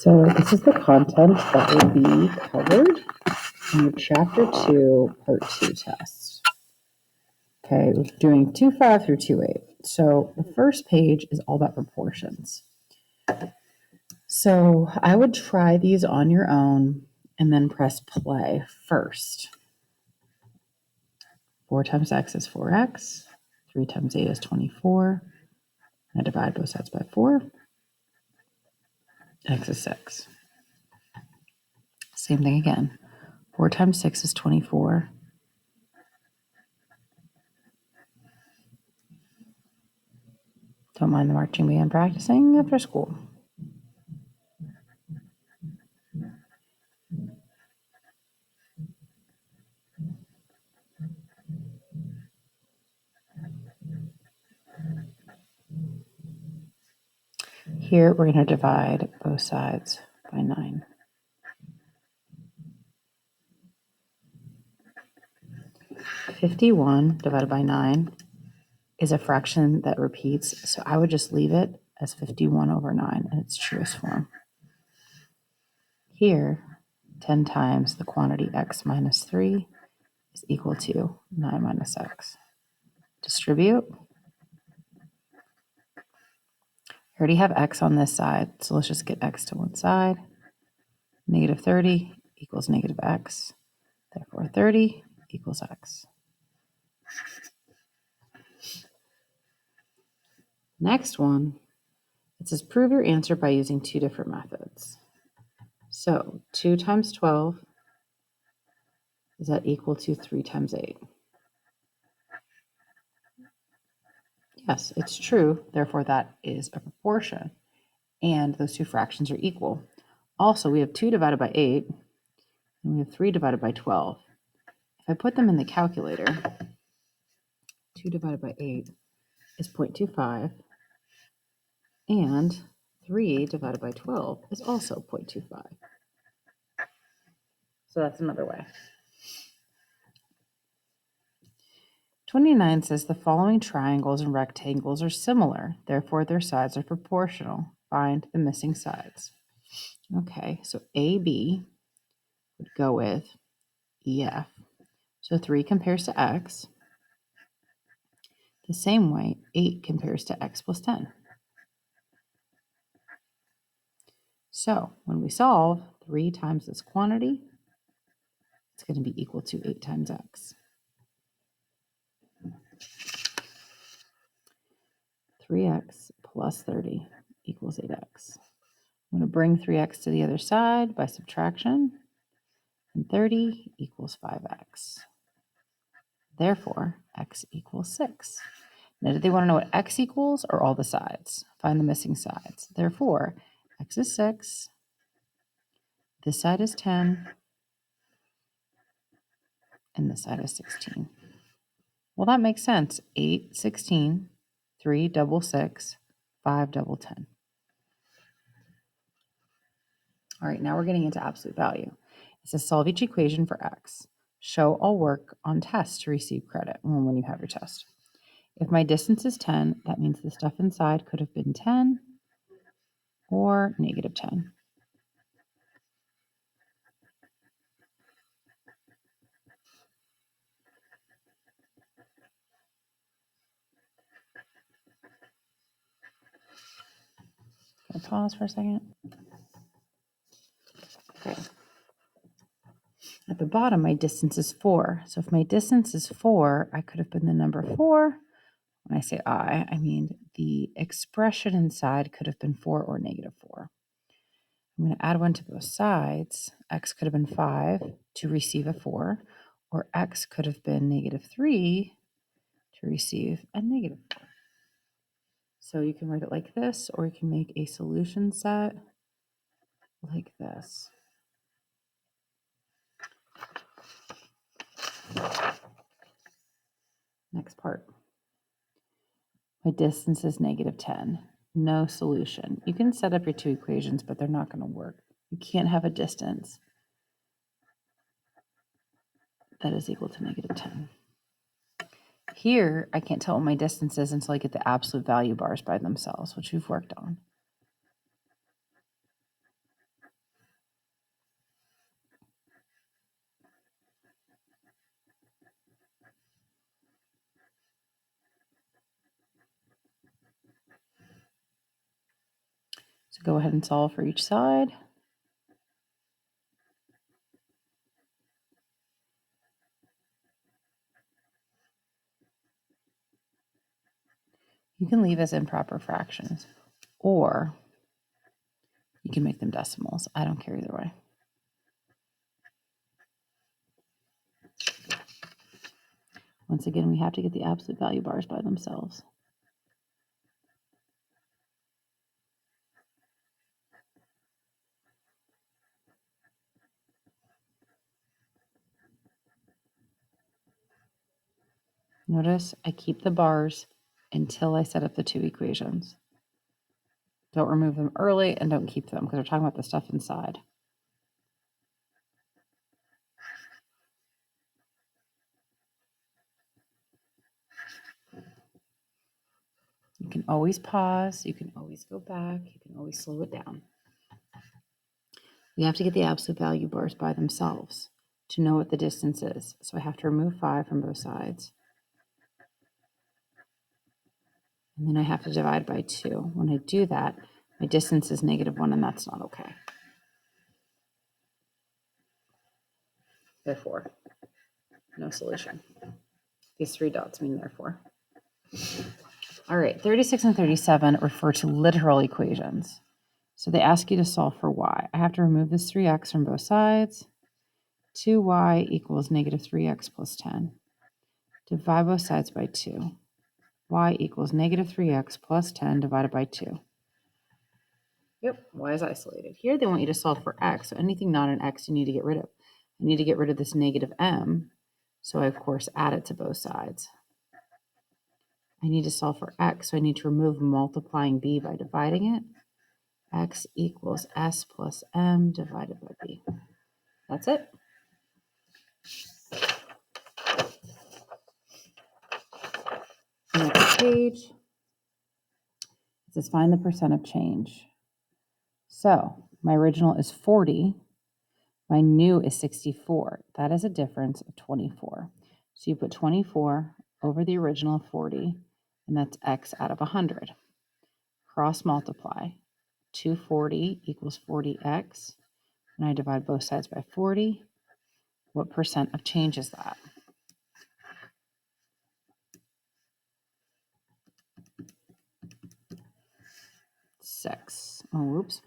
So this is the content that will be covered in the Chapter 2, Part 2 test. Okay, we're doing 2.5 through 2.8. So the first page is all about proportions. So I would try these on your own and then press play first. 4 times x is 4x. 3 times 8 is 24. I divide both sides by 4. X is 6. Same thing again. 4 times 6 is 24. Don't mind the marching band practicing after school. Here we're going to divide both sides by 9. (51) divided by 9 is a fraction that repeats, so I would just leave it as 51 over 9 in its truest form. Here, 10 times the quantity x minus 3 is equal to 9 minus x. Distribute. I already have x on this side, so let's just get x to one side. Negative 30 equals negative x. Therefore, 30 equals x. Next one, it says prove your answer by using 2 different methods. So 2 times 12, is that equal to 3 times 8? Yes, it's true. Therefore, that is a proportion. And those two fractions are equal. Also, we have 2 divided by 8, and we have 3 divided by 12. If I put them in the calculator, 2 divided by 8 is 0.25, and 3 divided by 12 is also 0.25. So that's another way. 29 says the following triangles and rectangles are similar, therefore their sides are proportional. Find the missing sides. Okay, so AB would go with EF. So 3 compares to x. The same way, 8 compares to x plus 10. So when we solve 3 times this quantity, it's going to be equal to 8 times x. 3x plus 30 equals 8x. I'm going to bring 3x to the other side by subtraction, and 30 equals 5x. Therefore, x equals 6. Now, did they want to know what x equals or all the sides? Find the missing sides. Therefore, x is 6, this side is 10, and this side is 16. Well, that makes sense. 8, 16, 3 double 6, 5 double 10. All right, now we're getting into absolute value. It says solve each equation for x. Show all work on test to receive credit when you have your test. If my distance is 10, that means the stuff inside could have been 10 or negative 10. Can I pause for a second? Okay. At the bottom, my distance is 4. So if my distance is 4, I could have been the number 4. When I say I mean the expression inside could have been 4 or negative 4. I'm going to add 1 to both sides. X could have been 5 to receive a 4, or x could have been negative 3 to receive a negative 4. So you can write it like this, or you can make a solution set like this. Next part. My distance is negative 10. No solution. You can set up your 2 equations, but they're not going to work. You can't have a distance that is equal to negative 10. Here, I can't tell what my distance is until I get the absolute value bars by themselves, which we've worked on. So go ahead and solve for each side. You can leave as improper fractions, or you can make them decimals. I don't care either way. Once again, we have to get the absolute value bars by themselves. Notice I keep the bars until I set up the two equations. Don't remove them early and don't keep them because we're talking about the stuff inside. You can always pause. You can always go back. You can always slow it down. We have to get the absolute value bars by themselves to know what the distance is. So I have to remove 5 from both sides. And then I have to divide by 2. When I do that, my distance is -1, and that's not okay. Therefore, no solution. These 3 dots mean therefore. All right, 36 and 37 refer to literal equations. So they ask you to solve for y. I have to remove this 3x from both sides. 2y equals -3x plus 10. Divide both sides by 2. Y equals -3x plus 10 divided by 2. Yep, y is isolated. Here they want you to solve for x. So anything not an x you need to get rid of. I need to get rid of this -m. So I, of course, add it to both sides. I need to solve for x. So I need to remove multiplying b by dividing it. X equals s plus m divided by b. That's it. Next page. It says find the percent of change. So my original is 40. My new is 64. That is a difference of 24. So you put 24 over the original of 40, and that's x out of 100. Cross multiply. 240 equals 40x. And I divide both sides by 40. What percent of change is that? Six. Oh, whoops.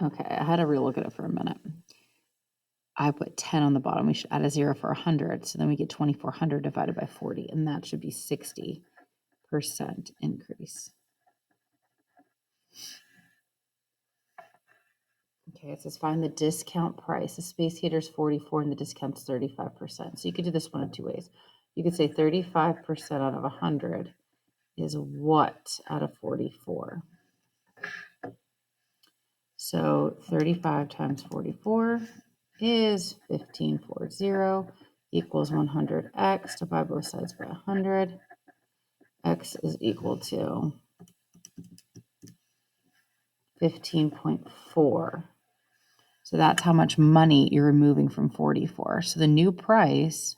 Okay, I had to relook at it for a minute. I put 10 on the bottom. We should add a 0 for 100. So then we get 2,400 divided by 40, and that should be 60% increase. Okay, it says find the discount price. The space heater is 44 and the discount's 35%. So you could do this one of two ways. You could say 35% out of 100 is what out of 44? So 35 times 44 is 1540 equals 100x. Divide both sides by 100. X is equal to 15.4. So that's how much money you're removing from 44. So the new price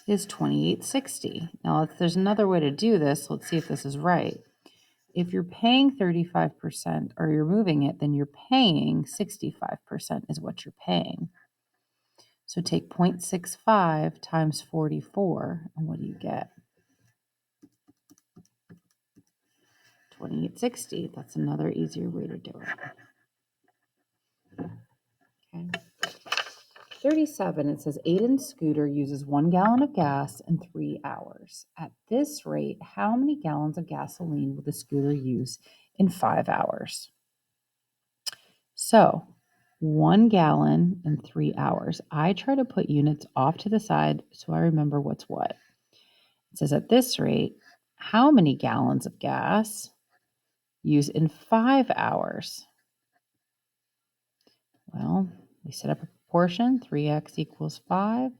is $28.60. Now, if there's another way to do this, let's see if this is right. If you're paying 35% or you're moving it, then you're paying 65% is what you're paying. So take 0.65 times 44, and what do you get? $28.60. That's another easier way to do it. Okay. 37, it says Aiden's scooter uses 1 gallon of gas in 3 hours. At this rate, how many gallons of gasoline will the scooter use in 5 hours? So 1 gallon in 3 hours. I try to put units off to the side so I remember what's what. It says at this rate, how many gallons of gas use in 5 hours? Well, we set up portion, 3x equals 5.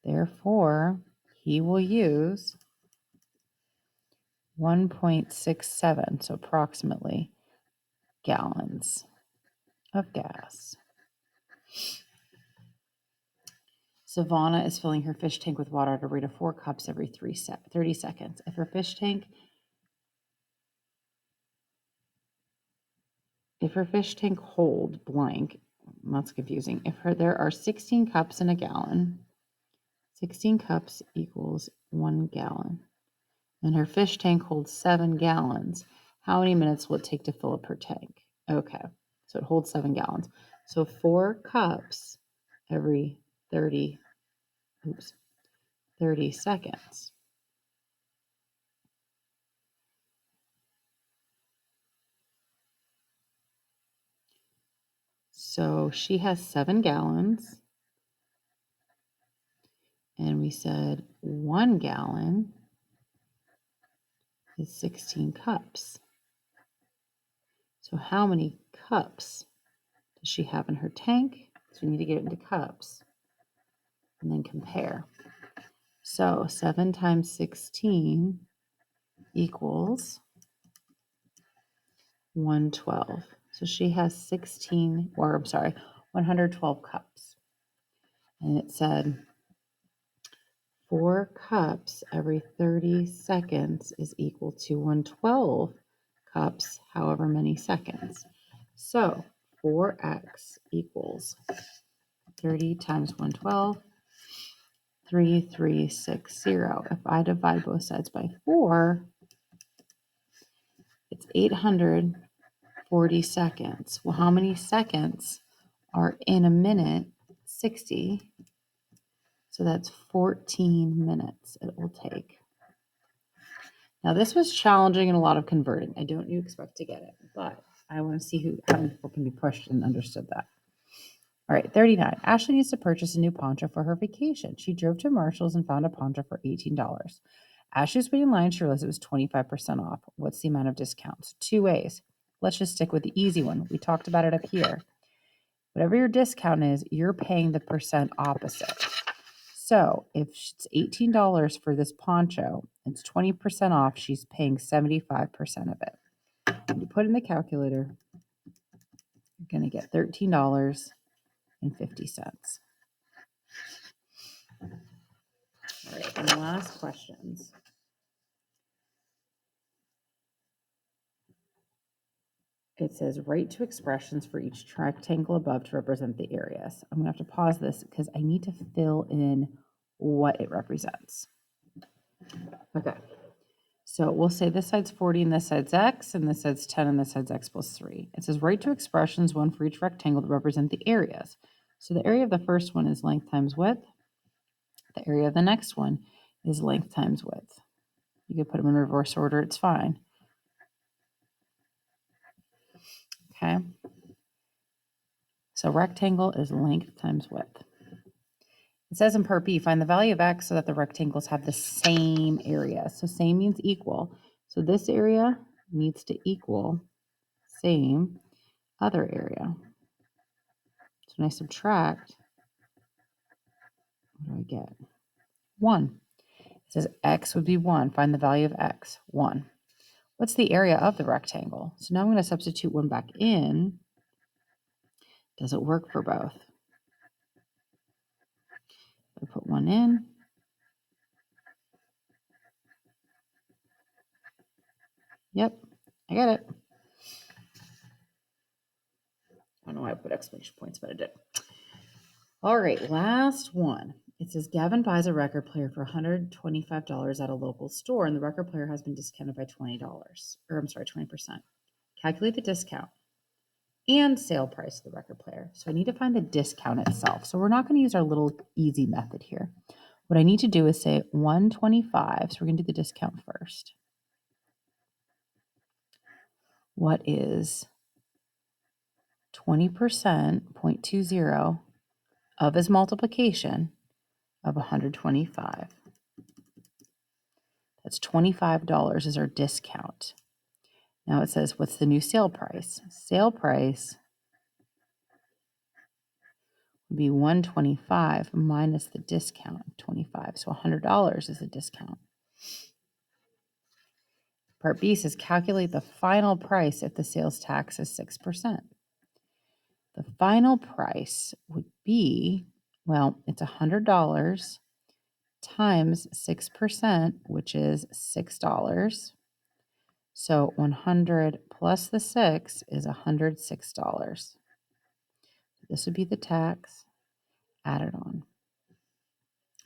Therefore, he will use 1.67, so approximately, gallons of gas. Savannah is filling her fish tank with water at a rate of 4 cups every 30 seconds. If her fish tank hold blank, that's confusing. There are 16 cups in a gallon, 16 cups equals 1 gallon. And her fish tank holds 7 gallons. How many minutes will it take to fill up her tank? Okay, so it holds 7 gallons. So 4 cups every 30 seconds. So she has 7 gallons. And we said 1 gallon is 16 cups. So how many cups does she have in her tank? So we need to get it into cups and then compare. So 7 times 16 equals 112. So she has 112 cups. And it said 4 cups every 30 seconds is equal to 112 cups, however many seconds. So 4x equals 30 times 112, 3360. If I divide both sides by 4, it's 840 seconds. Well, how many seconds are in a minute? 60. So that's 14 minutes it will take. Now, this was challenging and a lot of converting. I don't expect to get it, but I want to see how many people can be pushed and understood that. All right, 39. Ashley needs to purchase a new poncho for her vacation. She drove to Marshall's and found a poncho for $18. Ashley was waiting in line. She realized it was 25% off. What's the amount of discounts? 2 ways. Let's just stick with the easy one. We talked about it up here. Whatever your discount is, you're paying the percent opposite. So if it's $18 for this poncho, it's 20% off. She's paying 75% of it. When you put in the calculator, you're going to get $13.50. All right, and the last questions. It says write 2 expressions for each rectangle above to represent the areas. I'm going to have to pause this because I need to fill in what it represents. Okay. So we'll say this side's 40 and this side's x, and this side's 10 and this side's x plus 3. It says write 2 expressions, one for each rectangle to represent the areas. So the area of the first one is length times width. The area of the next one is length times width. You can put them in reverse order, it's fine. Okay. So rectangle is length times width. It says in part B, find the value of x so that the rectangles have the same area. So same means equal. So this area needs to equal same other area. So when I subtract, what do I get? 1. It says x would be 1. Find the value of x, 1. What's the area of the rectangle? So now I'm going to substitute 1 back in. Does it work for both? I put 1 in. Yep, I get it. I don't know why I put exclamation points, but I did. All right, last one. It says Gavin buys a record player for $125 at a local store, and the record player has been discounted by $20. 20%. Calculate the discount and sale price of the record player. So I need to find the discount itself. So we're not going to use our little easy method here. What I need to do is say 125. So we're going to do the discount first. What is 20%, 0.20 of his multiplication of 125? That's $25 is our discount. Now it says, what's the new sale price? Sale price would would be $125 minus the discount of $25. So $100 is the discount. Part B says calculate the final price if the sales tax is 6%. The final price would be, well, it's $100 times 6%, which is $6. So 100 plus the 6 is $106. This would be the tax added on.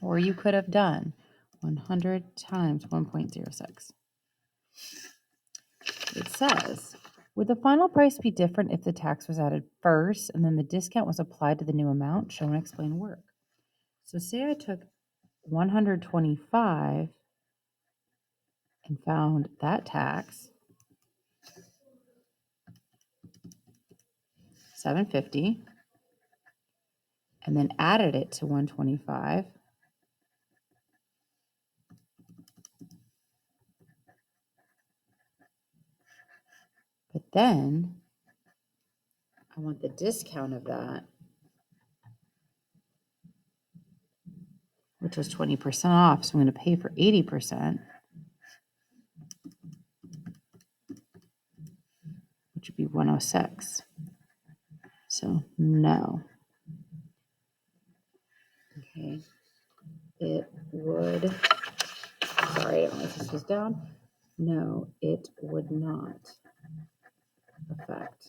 Or you could have done 100 times 1.06. It says, would the final price be different if the tax was added first and then the discount was applied to the new amount? Show and explain work. So say I took 125 and found that tax, $750, and then added it to 125. But then I want the discount of that, which was 20% off. So I'm going to pay for 80%, which would be 106. So no. Okay. It would, sorry, I don't know if this was down. No, it would not affect